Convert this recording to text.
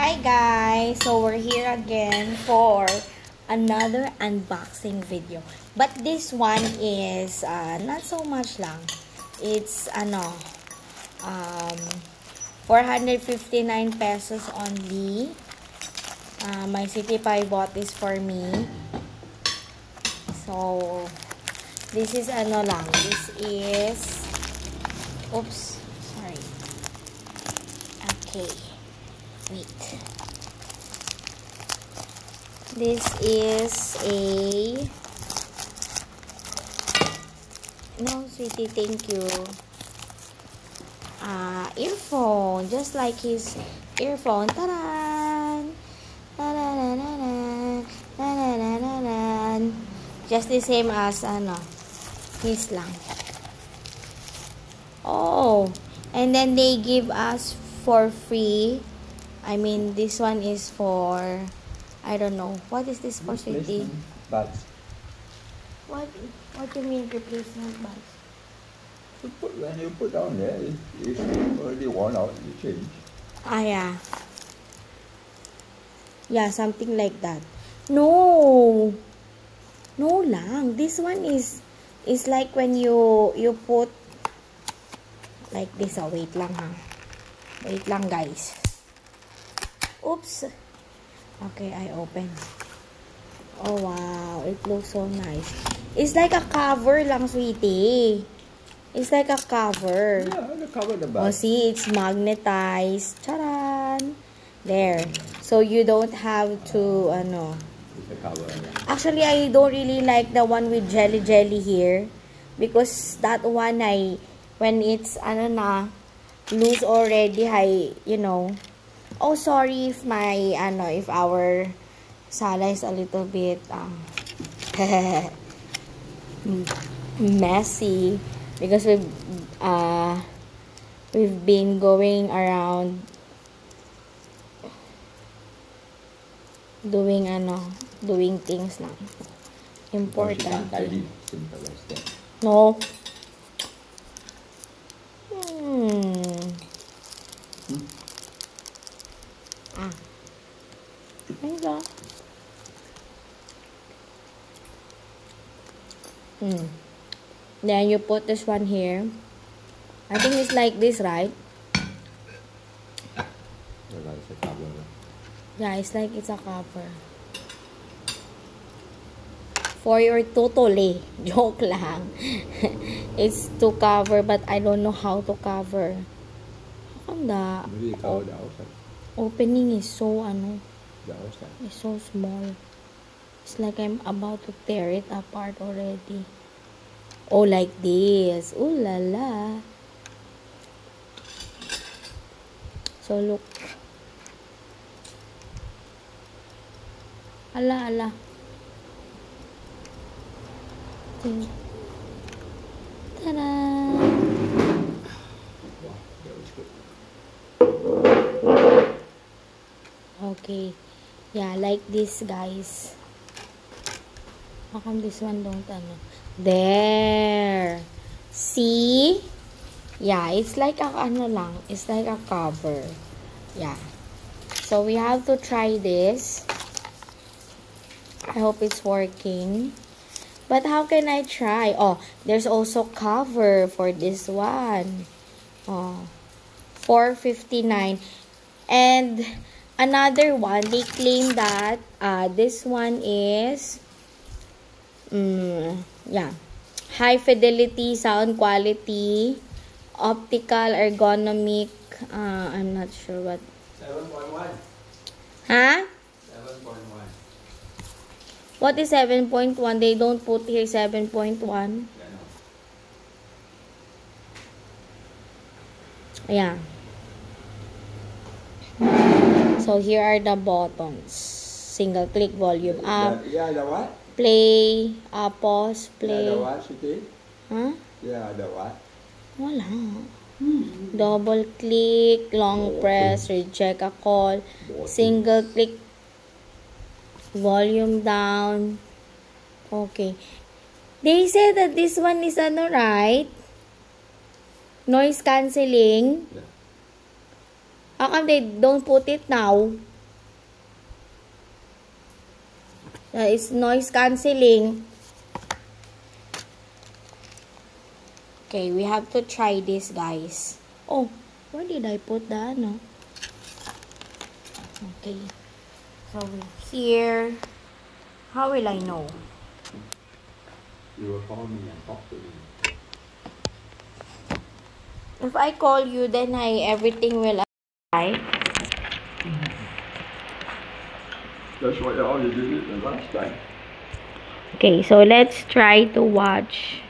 Hi guys! So we're here again for another unboxing video. But this one is not so much lang. It's 459 pesos only. My CT5 bought this for me. So this is lang. This is oops, sorry. Okay. Wait. This is a no, sweetie, thank you. Earphone, just like his earphone. Ta-da! Just the same as his lang. Oh, and then they give us for free. I mean, this one is for, I don't know. What is this for, sweetie? Buds. What do you mean replacement buds? When you put down there, it's already worn out, you change. Yeah. Yeah, something like that. No. No lang. This one is like when you put like this. Oh, wait lang ha. Wait lang guys. Oops. Okay, I open. Oh, wow. It looks so nice. It's like a cover lang, sweetie. It's like a cover. Yeah, the cover the back. Oh, see? It's magnetized. Charan! There. So, you don't have to, It's a cover. Actually, I don't really like the one with jelly here. Because that one, when it's, loose already, oh, sorry if my, if our sala is a little bit, messy. Because we've been going around doing things lang. Important. Simple as that. No. There you go. Then you put this one here. I think it's like this, right? It's a cover. Yeah, it's like it's a cover. For your totally. Joke lang. It's to cover, but I don't know how to cover. How come the Maybe you cover the outside. opening is so, The outside. it's so small. It's like I'm about to tear it apart already. Oh, like this. Ooh la la. So, look. Ala. Ta-da! Wow, that was good. Okay. Yeah, like this, guys. How come this one don't, There. See? Yeah, it's like a, lang. It's like a cover. Yeah. So, we have to try this. I hope it's working. But how can I try? Oh, there's also cover for this one. Oh, $4.59. And another one, they claim that this one is high fidelity sound quality, optical ergonomic, I'm not sure what. 7.1. Huh? 7.1. What is 7.1? They don't put here 7.1. Yeah. So here are the buttons. Single click, volume up. Yeah, the what? Play, pause, play. Yeah, the what, Siti? Huh? Yeah, the what? Wala. Double click, long press, reject a call. Single click, volume down. Okay. They say that this one is right? Noise cancelling. Yeah. How come they don't put it now? That is noise cancelling. Okay, we have to try this, guys. Oh, where did I put the ano? Okay. So here, how will I know? You will call me and talk to me. If I call you, then everything will right? That's how you did it the last time. Okay, so let's try to watch